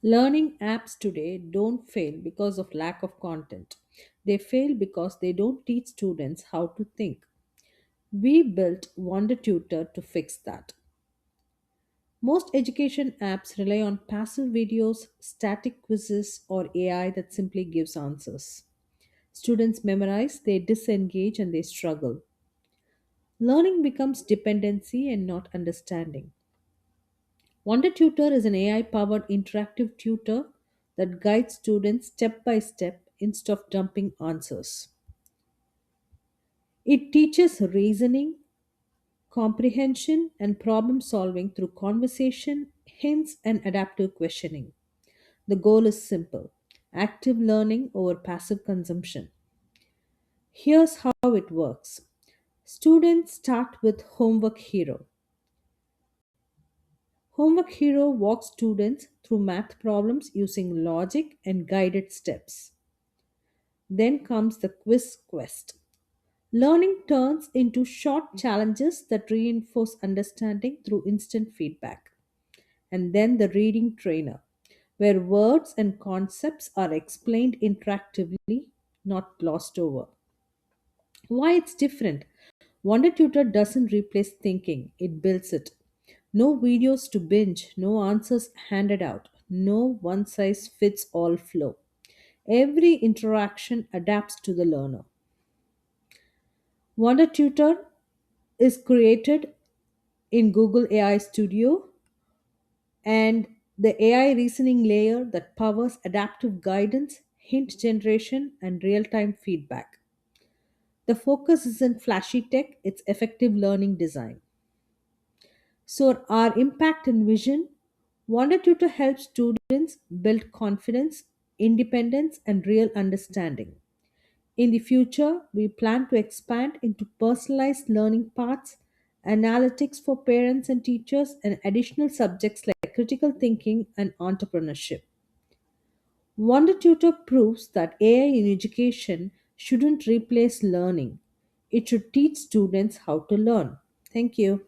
Learning apps today don't fail because of lack of content. They fail because they don't teach students how to think. We built WonderTutor to fix that. Most education apps rely on passive videos, static quizzes, or AI that simply gives answers. Students memorize, they disengage, and they struggle. Learning becomes dependency and not understanding. WonderTutor is an AI powered interactive tutor that guides students step by step instead of dumping answers. It teaches reasoning, comprehension, and problem solving through conversation, hints, and adaptive questioning. The goal is simple: active learning over passive consumption. Here's how it works. Students start with Homework Hero. Homework Hero walks students through math problems using logic and guided steps. Then comes the Quiz Quest. Learning turns into short challenges that reinforce understanding through instant feedback. And then the Reading Trainer, where words and concepts are explained interactively, not glossed over. Why it's different? WonderTutor doesn't replace thinking, it builds it. No videos to binge, no answers handed out, no one size fits all flow. Every interaction adapts to the learner. WonderTutor is created in Google AI Studio, and the AI reasoning layer that powers adaptive guidance, hint generation, and real time feedback. The focus isn't flashy tech, it's effective learning design. So, our impact and vision: WonderTutor helps students build confidence, independence, and real understanding. In the future, we plan to expand into personalized learning paths, analytics for parents and teachers, and additional subjects like critical thinking and entrepreneurship. WonderTutor proves that AI in education shouldn't replace learning, it should teach students how to learn. Thank you.